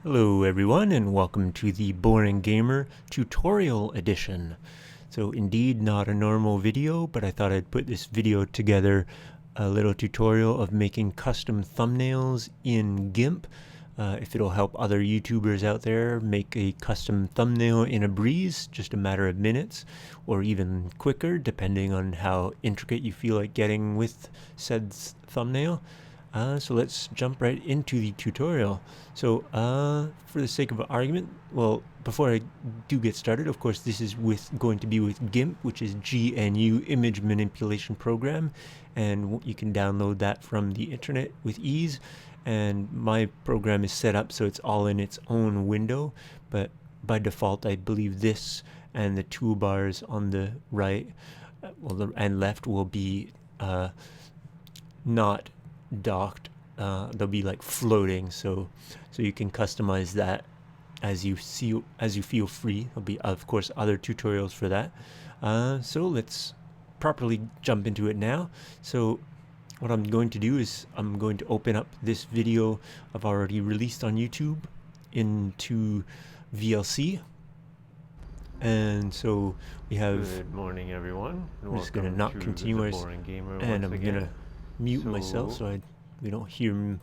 Hello everyone and welcome to the Boring Gamer tutorial edition. So indeed not a normal video, but I thought I'd put this video together, a little tutorial of making custom thumbnails in GIMP. If it'll help other YouTubers out there make a custom thumbnail in a breeze, just a matter of minutes, or even quicker depending on how intricate you feel like getting with said thumbnail. So let's jump right into the tutorial. So for the sake of argument, well, before I do get started, of course this is going to be with GIMP, which is GNU Image Manipulation Program, and you can download that from the internet with ease. And my program is set up so it's all in its own window, but by default I believe this and the toolbars on the right and left will be not docked. They'll be like floating, so you can customize that as you feel free. There'll be of course other tutorials for that. So let's properly jump into it now. So what I'm going to do is I'm going to open up this video I've already released on YouTube into VLC. And so we have, good morning everyone. I'm just going to not continue and I'm going to mute myself so we don't hear him.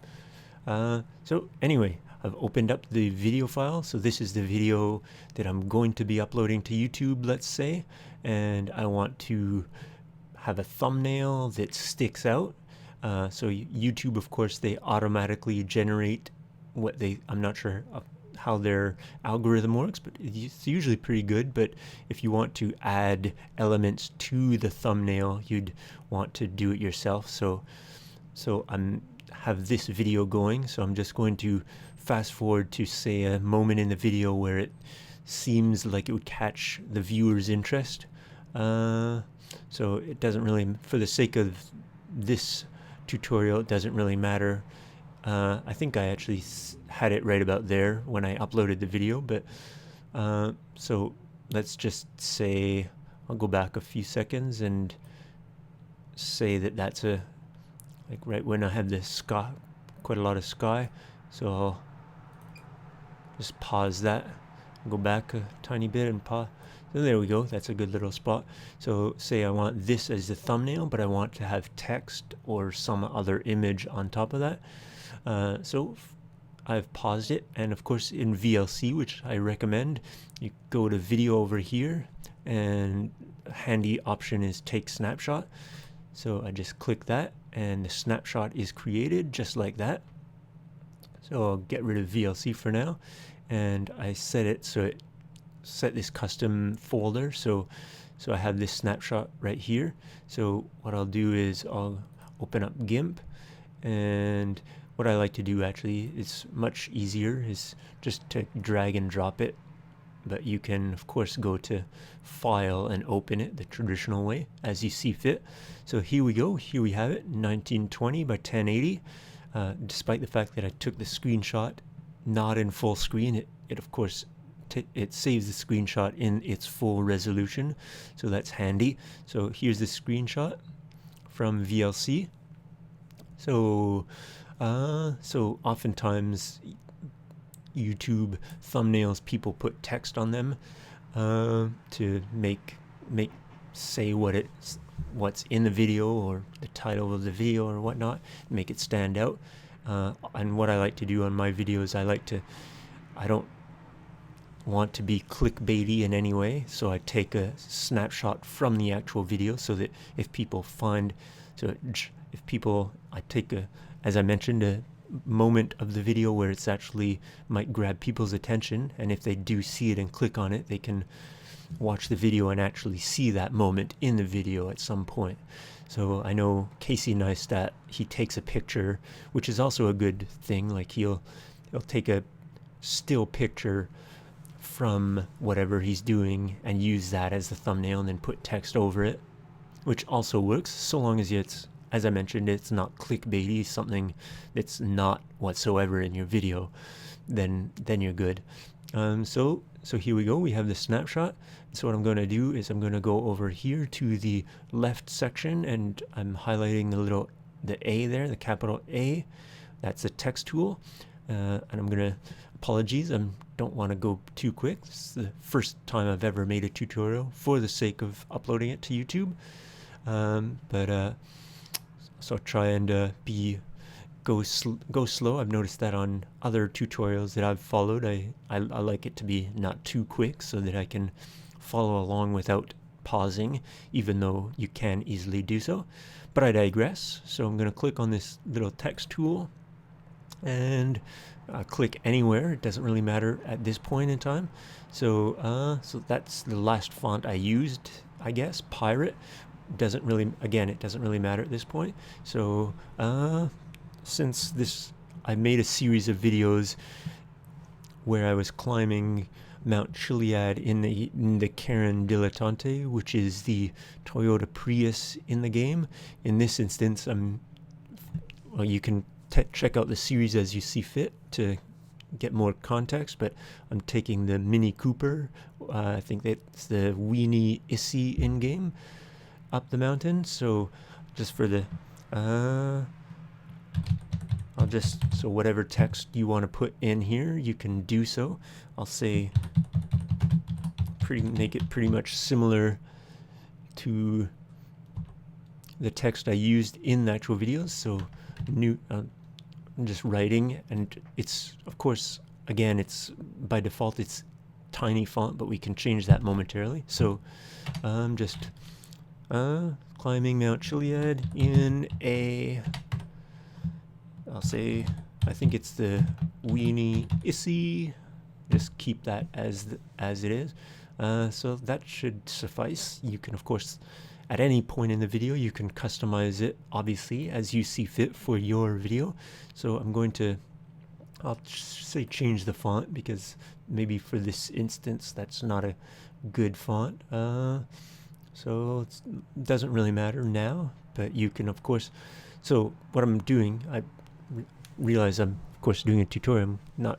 So anyway, I've opened up the video file. So this is the video that I'm going to be uploading to YouTube, let's say, and I want to have a thumbnail that sticks out. So YouTube, of course, they automatically generate what I'm not sure how their algorithm works, but it's usually pretty good. But if you want to add elements to the thumbnail, you'd want to do it yourself. So I'm have this video going, so I'm just going to fast forward to say a moment in the video where it seems like it would catch the viewer's interest. So it doesn't really, for the sake of this tutorial, it doesn't really matter. I think I actually had it right about there when I uploaded the video, but so let's just say I'll go back a few seconds and say that that's like right when I have the sky, quite a lot of sky. So I'll just pause that, go back a tiny bit and pause. So there we go, that's a good little spot. So say I want this as the thumbnail, but I want to have text or some other image on top of that. So I've paused it, and of course in VLC, which I recommend, you go to video over here, and a handy option is take snapshot. So I just click that and the snapshot is created just like that. So I'll get rid of VLC for now, and I set it so it set this custom folder. So I have this snapshot right here. So what I'll do is I'll open up GIMP, and what I like to do actually is much easier is just to drag and drop it, but you can of course go to file and open it the traditional way as you see fit. So here we go, here we have it, 1920 by 1080. Despite the fact that I took the screenshot not in full screen, it of course it saves the screenshot in its full resolution, so that's handy. So here's the screenshot from VLC. So oftentimes YouTube thumbnails, people put text on them to make say what's in the video or the title of the video or whatnot, make it stand out. And what I like to do on my videos, I don't want to be clickbaity in any way, so I take a snapshot from the actual video so that if people I take as I mentioned, a moment of the video where it's actually might grab people's attention, and if they do see it and click on it, they can watch the video and actually see that moment in the video at some point. So I know Casey Neistat, he takes a picture, which is also a good thing. Like he'll take a still picture from whatever he's doing and use that as the thumbnail and then put text over it, which also works so long as it's, as I mentioned, it's not clickbaity, something that's not whatsoever in your video, then you're good. So here we go, we have the snapshot. So what I'm going to do is I'm going to go over here to the left section, and I'm highlighting the A there, the capital A. That's the text tool. And I'm going to apologies, I don't want to go too quick. This is the first time I've ever made a tutorial for the sake of uploading it to YouTube. So try and go slow. I've noticed that on other tutorials that I've followed, I like it to be not too quick so that I can follow along without pausing, even though you can easily do so. But I digress. So I'm going to click on this little text tool and click anywhere. It doesn't really matter at this point in time. So that's the last font I used, I guess. Pirate doesn't really, again, it doesn't really matter at this point. So since I made a series of videos where I was climbing Mount Chiliad in the Karin Dilettante, which is the Toyota Prius in the game. In this instance, well, you can check out the series as you see fit to get more context, but I'm taking the Mini Cooper, I think that's the Weenie Issy in-game, up the mountain. So just for the so whatever text you want to put in here, you can do so. I'll say make it pretty much similar to the text I used in the actual videos. So I'm just writing, and it's, of course, again, it's by default it's tiny font, but we can change that momentarily. So I'm just climbing Mount Chiliad in I'll say, I think it's the Weenie Issy. Just keep that as it is. So that should suffice. You can, of course, at any point in the video, you can customize it, obviously, as you see fit for your video. So I'll say change the font, because maybe for this instance, that's not a good font. So it doesn't really matter now, but you can, of course. So what I'm doing, I realize I'm, of course, doing a tutorial. I'm not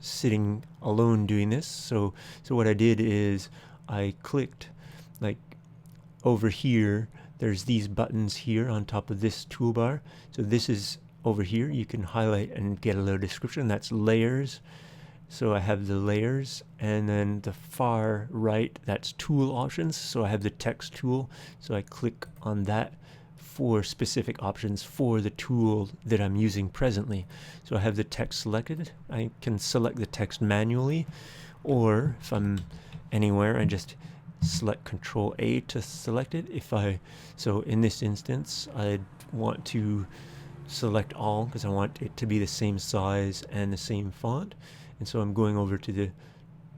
sitting alone doing this. So what I did is I clicked, like, over here. There's these buttons here on top of this toolbar. So this is over here. You can highlight and get a little description. That's layers. So I have the layers, and then the far right, that's tool options. So I have the text tool. So I click on that for specific options for the tool that I'm using presently. So I have the text selected. I can select the text manually, or if I'm anywhere, I just select Control A to select it. So in this instance, I'd want to select all, because I want it to be the same size and the same font. And so I'm going over to the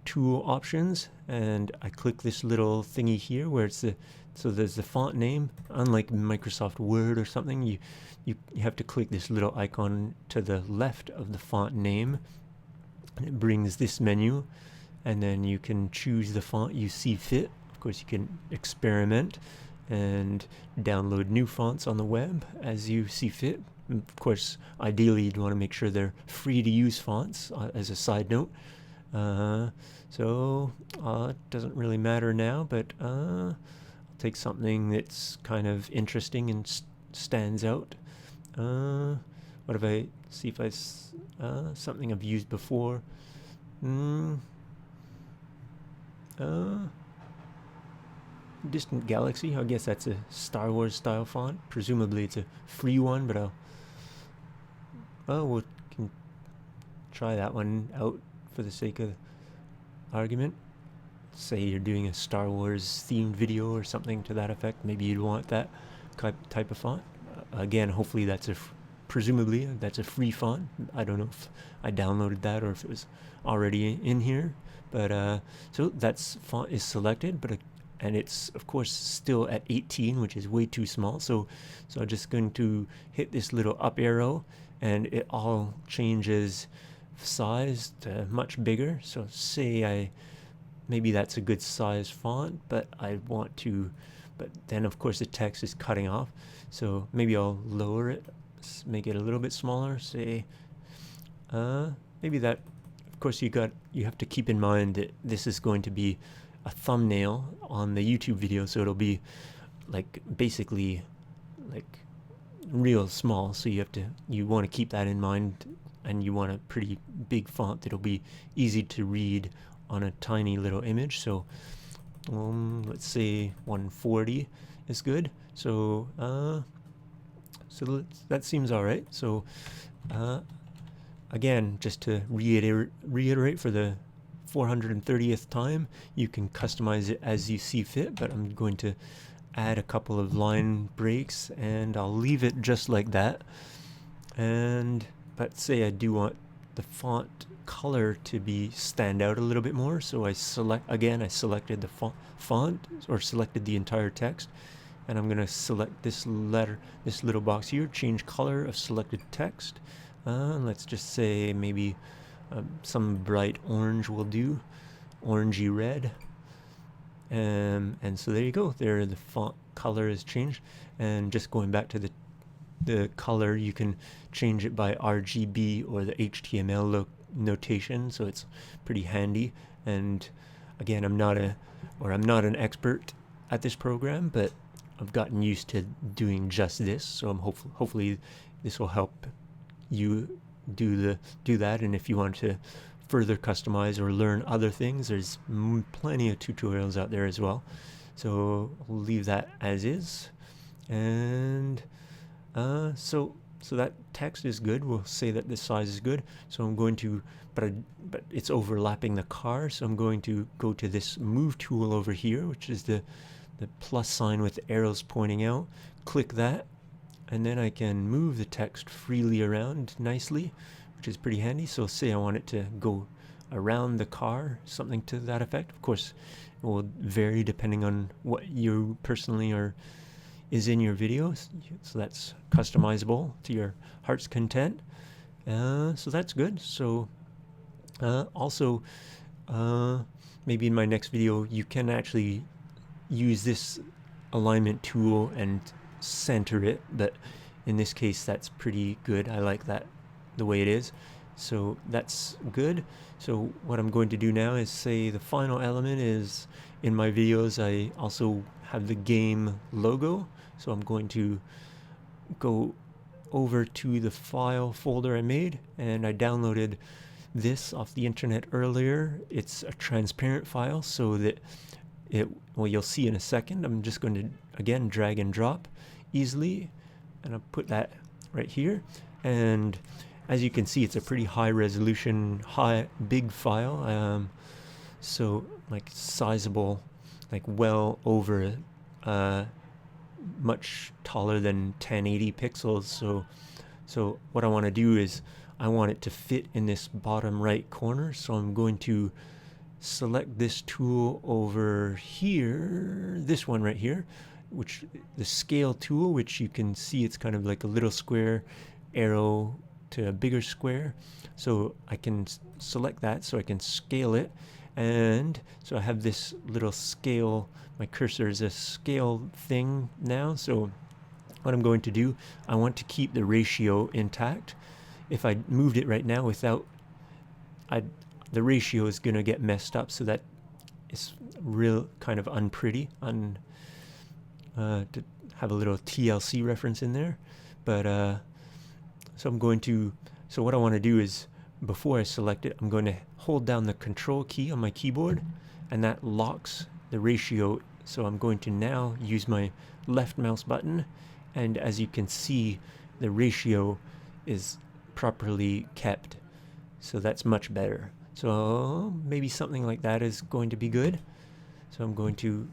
tool options, and I click this little thingy here where it's so there's the font name. Unlike Microsoft Word or something, you have to click this little icon to the left of the font name, and it brings this menu, and then you can choose the font you see fit. Of course, you can experiment and download new fonts on the web as you see fit. Of course, ideally you'd want to make sure they're free to use fonts, as a side note. So it doesn't really matter now, but I'll take something that's kind of interesting and stands out. What if I see if something I've used before? Distant Galaxy. I guess that's a Star Wars style font. Presumably it's a free one, but we can try that one out for the sake of argument. Say you're doing a Star Wars themed video or something to that effect. Maybe you'd want that type of font. Again, hopefully presumably that's a free font. I don't know if I downloaded that or if it was already in here. But so that's font is selected, and it's, of course, still at 18, which is way too small. So I'm just going to hit this little up arrow, and it all changes size to much bigger. So say maybe that's a good size font, but then of course the text is cutting off. So maybe I'll lower it, make it a little bit smaller. Say, maybe that. Of course, you have to keep in mind that this is going to be a thumbnail on the YouTube video, so it'll be basically real small. So you want to keep that in mind and you want a pretty big font that'll be easy to read on a tiny little image. So let's say 140 is good. So that seems all right. So again, just to reiterate for the 430th time, you can customize it as you see fit, but I'm going to add a couple of line breaks and I'll leave it just like that. But say I do want the font color to be stand out a little bit more, so I selected the font, or selected the entire text, and I'm going to select this little box here, change color of selected text. Let's just say maybe some bright orange will do, orangey red. And so there you go. There, the font color is changed. And just going back to the color, you can change it by RGB or the HTML notation, so it's pretty handy. And again, I'm not an expert at this program, but I've gotten used to doing just this, so I'm hopefully this will help you do that. And if you want to further customize or learn other things, there's plenty of tutorials out there as well. So we'll leave that as is. And so that text is good. We'll say that this size is good. So I'm going to, but it's overlapping the car, so I'm going to go to this move tool over here, which is the plus sign with the arrows pointing out. Click that, and then I can move the text freely around nicely, which is pretty handy. So say I want it to go around the car, something to that effect. Of course, it will vary depending on what you personally is in your videos. So that's customizable to your heart's content. So that's good. So also, maybe in my next video, you can actually use this alignment tool and center it, but in this case that's pretty good. I like that the way it is, so that's good. So what I'm going to do now is say the final element is, in my videos I also have the game logo, so I'm going to go over to the file folder I made, and I downloaded this off the internet earlier. It's a transparent file, so that well, you'll see in a second. I'm just going to again drag and drop easily, and I'll put that right here. And as you can see, it's a pretty high resolution, big file. So like sizable, like well over much taller than 1080 pixels. So what I want to do is I want it to fit in this bottom right corner. So I'm going to select this tool over here, this one right here, which the scale tool, which you can see it's kind of like a little square arrow to a bigger square. So I can select that so I can scale it. And so I have this little scale, my cursor is a scale thing now. So what I'm going to do, I want to keep the ratio intact. If I moved it right now without, the ratio is going to get messed up, so that it's real kind of unpretty, to have a little TLC reference in there. But so what I want to do is, before I select it, I'm going to hold down the control key on my keyboard, and that locks the ratio. So I'm going to now use my left mouse button, and as you can see, the ratio is properly kept. So that's much better. So maybe something like that is going to be good. So I'm going to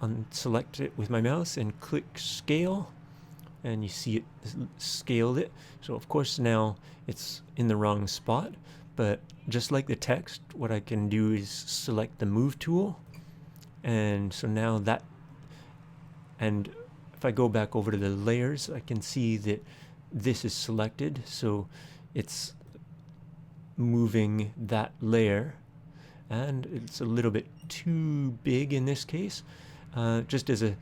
unselect it with my mouse and click scale, and you see it scaled it. So of course now it's in the wrong spot, but just like the text, what I can do is select the move tool, and so now that, and if I go back over to the layers, I can see that this is selected, so it's moving that layer, and it's a little bit too big in this case. Just as a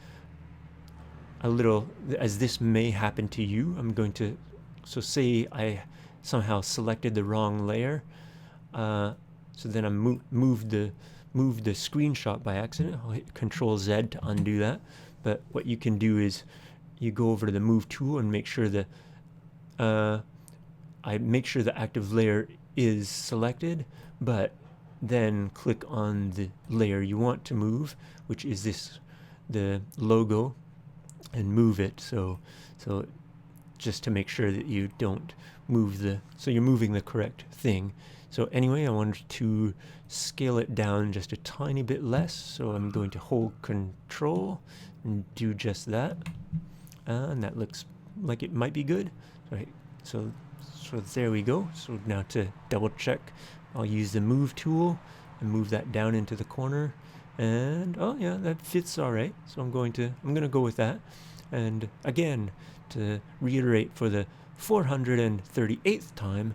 little, as this may happen to you, I'm going to, so say I somehow selected the wrong layer, so then I moved the screenshot by accident. I'll hit Control Z to undo that. But what you can do is you go over to the move tool and make sure that I make sure the active layer is selected, but then click on the layer you want to move, which is the logo, and move it. So just to make sure that you don't move so you're moving the correct thing. So anyway, I wanted to scale it down just a tiny bit less, so I'm going to hold Control and do just that, and that looks like it might be good. Right, so there we go. So now to double check, I'll use the move tool and move that down into the corner, and oh yeah, that fits all right. So I'm gonna go with that. And again, to reiterate for the 438th time,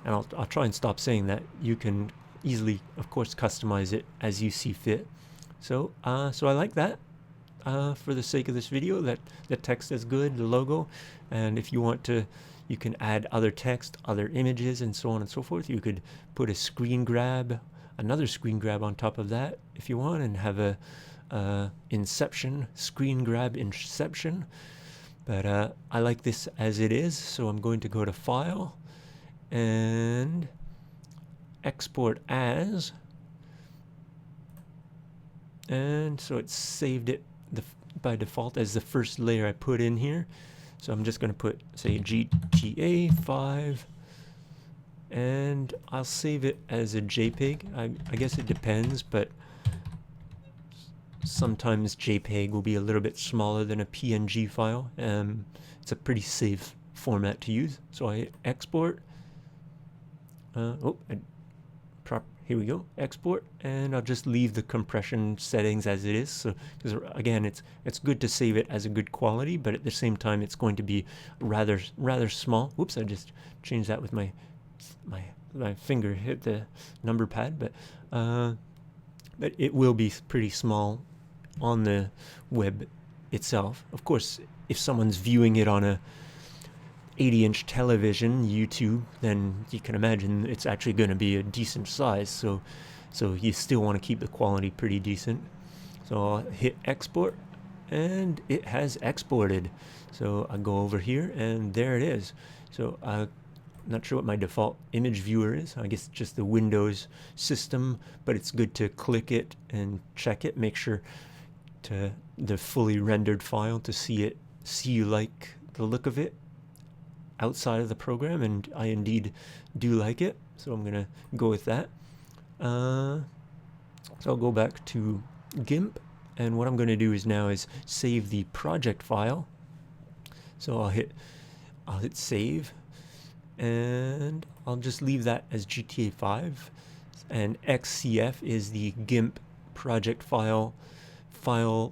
I'll try and stop saying that. You can easily, of course, customize it as you see fit. So I like that. For the sake of this video, that the text is good, the logo, and if you want to, you can add other text, other images, and so on and so forth. You could put a screen grab, another screen grab on top of that if you want, and have a inception, screen grab inception. But I like this as it is, so I'm going to go to File and Export As, and so it saved it by default as the first layer I put in here. So I'm just going to put, say, GTA 5, and I'll save it as a JPEG. I guess it depends, but sometimes JPEG will be a little bit smaller than a PNG file. It's a pretty safe format to use. So I export. Here we go, export, and I'll just leave the compression settings as it is. So, because again, it's good to save it as a good quality, but at the same time, it's going to be rather small. Whoops, I just changed that with my finger hit the number pad, but it will be pretty small on the web itself. Of course, if someone's viewing it on a 80-inch television, YouTube, then you can imagine it's actually going to be a decent size. So you still want to keep the quality pretty decent. So I'll hit export, and it has exported. So I go over here, and there it is. So I'm not sure what my default image viewer is. I guess just the Windows system, but it's good to click it and check it, make sure to the fully rendered file to see you like the look of it outside of the program, and I indeed do like it, so I'm gonna go with that. So I'll go back to GIMP, and what I'm going to do is save the project file. So I'll hit save, and I'll just leave that as GTA 5, and XCF is the GIMP project file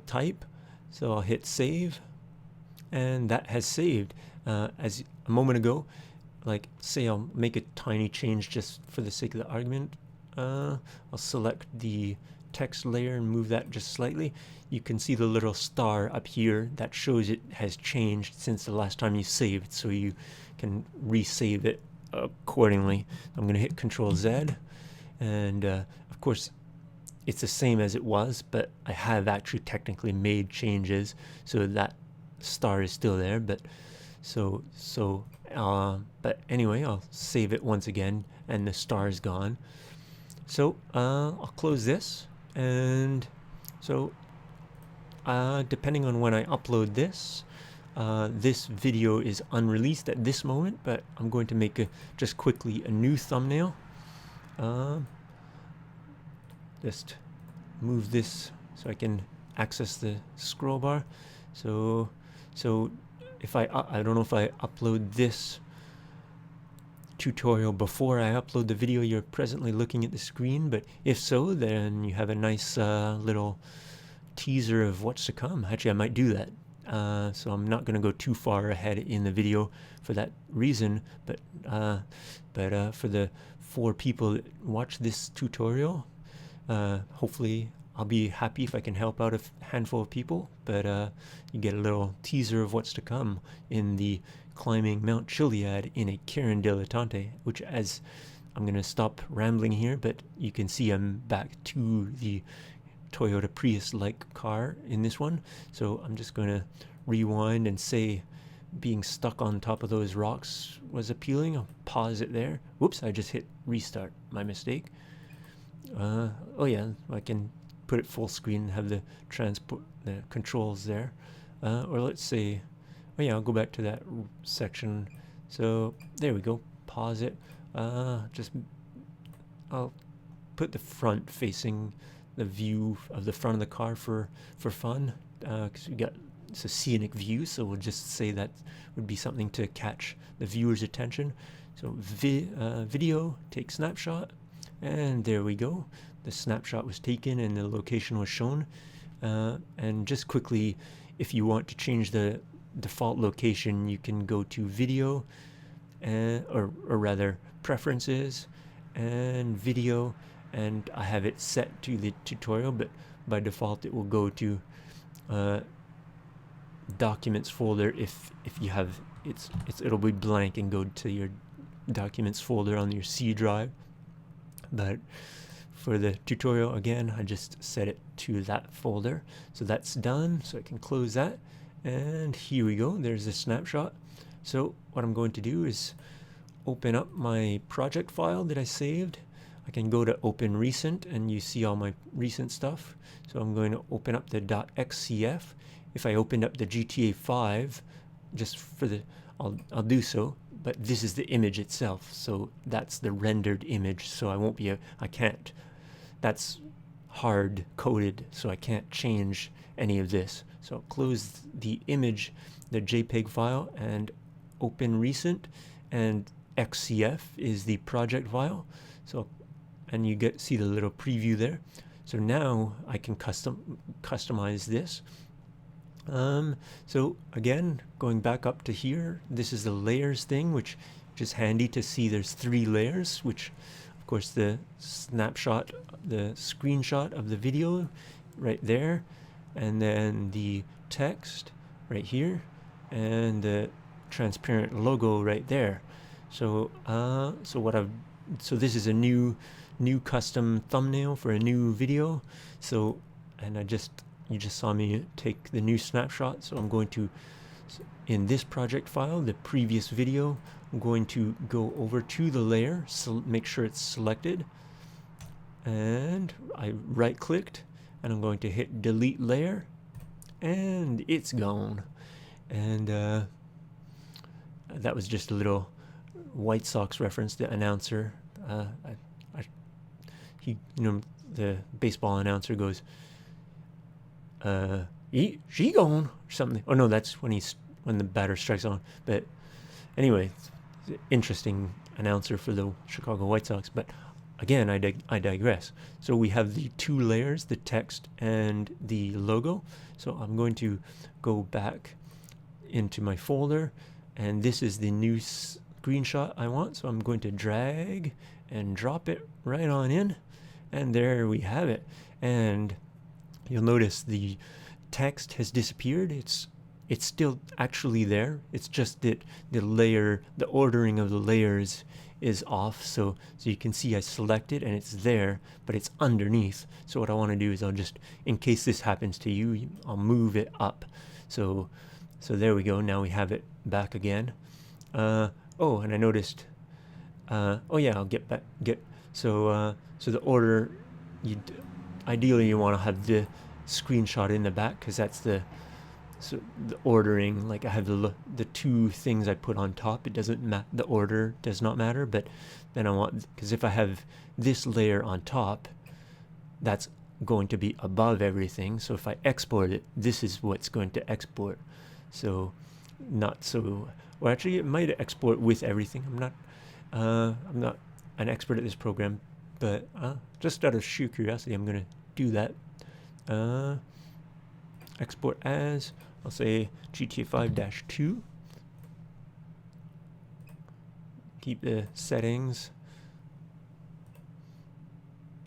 type. So I'll hit save, and that has saved. As a moment ago, like, say I'll make a tiny change just for the sake of the argument. I'll select the text layer and move that just slightly. You can see the little star up here that shows it has changed since the last time you saved, so you can resave it accordingly. I'm going to hit Control Z, and of course it's the same as it was, but I have actually technically made changes, so that star is still there. But but anyway, I'll save it once again, and the star is gone. So I'll close this, and so depending on when I upload this, this video is unreleased at this moment, but I'm going to make just quickly a new thumbnail. Just move this so I can access the scroll bar. So if I don't know if I upload this tutorial before I upload the video you're presently looking at the screen, but if so, then you have a nice little teaser of what's to come. Actually, I might do that. So I'm not going to go too far ahead in the video for that reason, but for the 4 people that watch this tutorial, hopefully I'll be happy if I can help out a handful of people, but you get a little teaser of what's to come in the climbing Mount Chiliad in a Karin Dilettante, which, as I'm going to stop rambling here, but you can see I'm back to the Toyota Prius-like car in this one. So I'm just going to rewind and say being stuck on top of those rocks was appealing. I'll pause it there. Whoops, I just hit restart. My mistake. Oh yeah, I can put it full screen and have the controls there. Or let's say, oh yeah, I'll go back to that section. So there we go. Pause it. I'll put the front facing the view of the front of the car for fun, because we got it's a scenic view, so we'll just say that would be something to catch the viewer's attention. So video, take snapshot, and there we go. The snapshot was taken and the location was shown. And just quickly, if you want to change the default location, you can go to video, or rather preferences and video, and I have it set to the tutorial, but by default it will go to documents folder. If you have it'll be blank and go to your documents folder on your C drive. But for the tutorial, again, I just set it to that folder. So that's done, so I can close that, and here we go. There's the snapshot. So what I'm going to do is open up my project file that I saved. I can go to open recent and you see all my recent stuff. So I'm going to open up the .xcf. If I opened up the GTA 5, just for the, I'll do so, but this is the image itself. So that's the rendered image. So I can't, that's hard coded, so I can't change any of this. So I'll close the image, the JPEG file, and open recent, and XCF is the project file. So, and you see the little preview there. So now I can customize this. So again, going back up to here, this is the layers thing, which is handy to see there's 3 layers, which of course the snapshot, the screenshot of the video right there, and then the text right here, and the transparent logo right there. So so this is a new custom thumbnail for a new video. So, and you just saw me take the new snapshot. So I'm going to, in this project file, the previous video, I'm going to go over to the layer, so make sure it's selected, and I right clicked, and I'm going to hit delete layer, and it's gone. And that was just a little White Sox reference. The announcer, the baseball announcer goes, she gone, or something. Oh no, that's when the batter strikes on. But anyway, interesting announcer for the Chicago White Sox. But again, I digress. So we have the 2 layers, the text and the logo. So I'm going to go back into my folder, and this is the new screenshot I want. So I'm going to drag and drop it right on in, and there we have it. And you'll notice the text has disappeared. It's still actually there. It's just that the ordering of the layers is off. So you can see I selected and it's there, but it's underneath. So what I want to do is I'll just, in case this happens to you, I'll move it up. So there we go. Now we have it back again. Oh, and I noticed. Oh yeah, I'll get back. So the order. Ideally, you want to have the screenshot in the back, because that's the ordering. Like I have the 2 things I put on top. It doesn't the order does not matter. But then I want, because if I have this layer on top, that's going to be above everything. So if I export it, this is what's going to export. So well, actually, it might export with everything. I'm not an expert at this program, but just out of sheer curiosity, I'm going to do that. Export as, I'll say GTA 5-2. Keep the settings.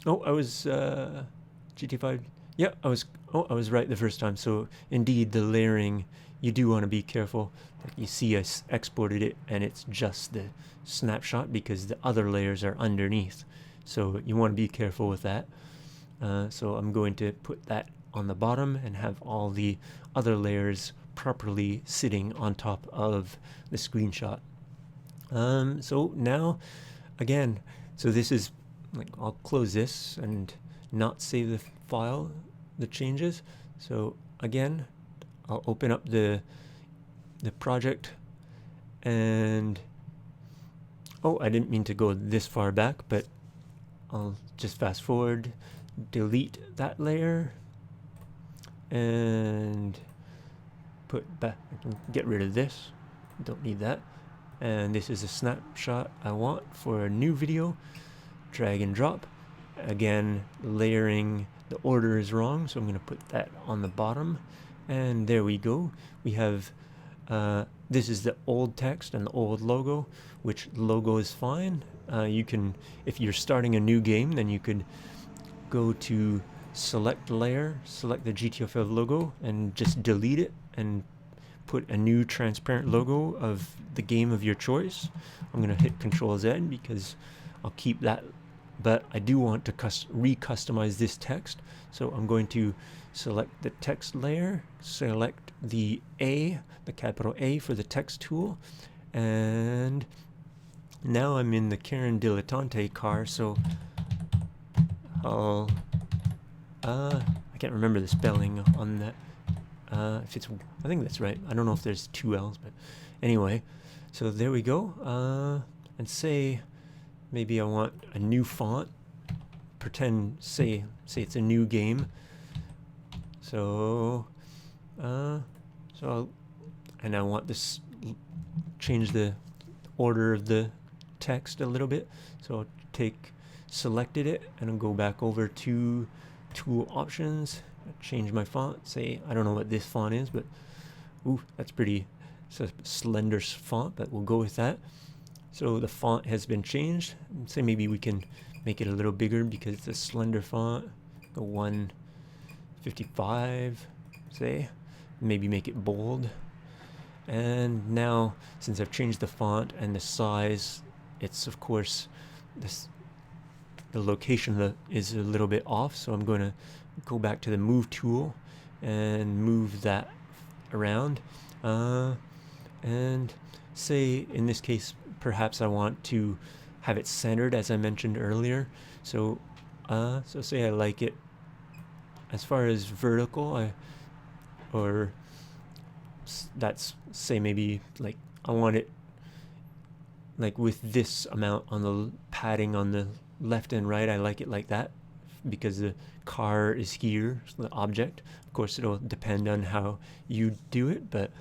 Oh, I was GTA 5. Yeah, I was right the first time. So indeed, the layering, you do want to be careful. Like you see, I exported it, and it's just the snapshot because the other layers are underneath. So you want to be careful with that. So I'm going to put that on the bottom and have all the other layers properly sitting on top of the screenshot. So now, again, so this is like, I'll close this and not save the file, the changes. So again, I'll open up the project, and oh, I didn't mean to go this far back, but I'll just fast forward, delete that layer, and put back, I can get rid of this, don't need that. And this is a snapshot I want for a new video. Drag and drop. Again, layering, the order is wrong, so I'm going to put that on the bottom. And there we go. We have, this is the old text and the old logo, which logo is fine. You can, if you're starting a new game, then you could go to select layer, select the GTFO logo, and just delete it and put a new transparent logo of the game of your choice. I'm going to hit Control Z because I'll keep that, but I do want to re-customize this text. So I'm going to select the text layer, select the A, the capital A for the text tool, and now I'm in the Karin Dilettante car, so I'll, I can't remember the spelling on that. If it's, I think that's right. I don't know if there's 2 L's, but anyway, so there we go. And say maybe I want a new font. Pretend, say it's a new game. So, and I want this, change the order of the text a little bit. So I'll selected it, and I'll go back over to tool options. Change my font, say, I don't know what this font is, but ooh, that's pretty, it's a slender font, but we'll go with that. So the font has been changed. Say maybe we can make it a little bigger because it's a slender font. Go 155, say, maybe make it bold. And now, since I've changed the font and the size, it's of course the location is a little bit off, so I'm going to go back to the move tool and move that around, and say in this case perhaps I want to have it centered, as I mentioned earlier. So so say I like it as far as vertical, that's, say maybe like I want it like with this amount on the padding on the left and right. I like it like that because the car is here, the object. Of course, it'll depend on how you do it, but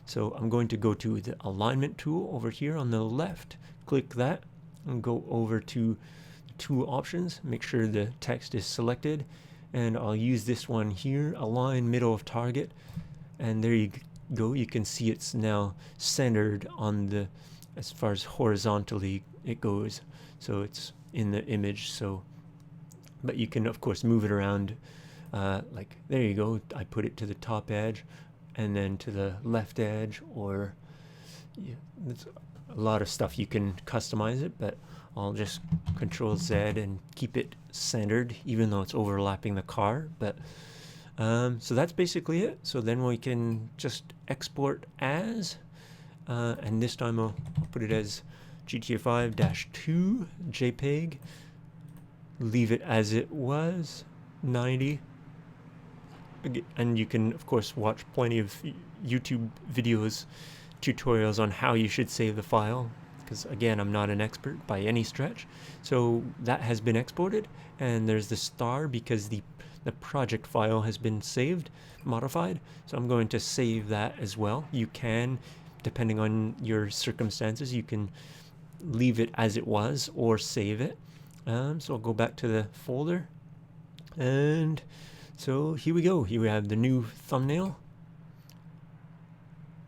so I'm going to go to the alignment tool over here on the left, click that, and go over to tool options, make sure the text is selected, and I'll use this one here, align middle of target, and there you go. You can see it's now centered on the, as far as horizontally it goes, so it's in the image. So but you can of course move it around, like there you go, I put it to the top edge and then to the left edge, or yeah, there's a lot of stuff you can customize it, but I'll just Control Z and keep it centered even though it's overlapping the car. But so that's basically it. So then we can just export as, and this time I'll put it as GTA5-2 JPEG, leave it as it was, 90, and you can of course watch plenty of YouTube videos, tutorials on how you should save the file, because again, I'm not an expert by any stretch. So that has been exported, and there's the star because the project file has been saved, modified, so I'm going to save that as well. You can, depending on your circumstances, you can leave it as it was or save it. So I'll go back to the folder, and so here we go. Here we have the new thumbnail,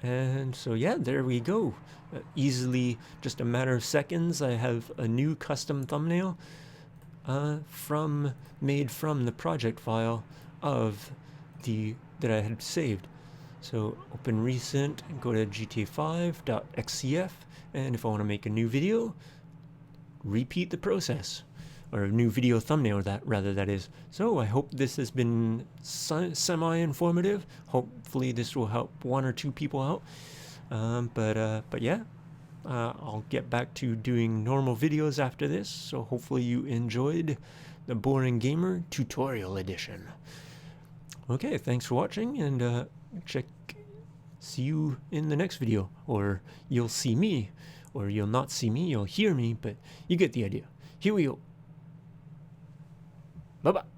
and so yeah, there we go. Easily, just a matter of seconds, I have a new custom thumbnail made from the project file of that I had saved. So open recent and go to GTA5.xcf, and if I want to make a new video, repeat the process. or a new video thumbnail, that is. So I hope this has been semi-informative. Hopefully this will help one or two people out. But yeah, I'll get back to doing normal videos after this. So hopefully you enjoyed the Boring Gamer Tutorial Edition. Okay, thanks for watching, and see you in the next video, or you'll see me, or you'll not see me, you'll hear me, but you get the idea. Here we go. Bye-bye.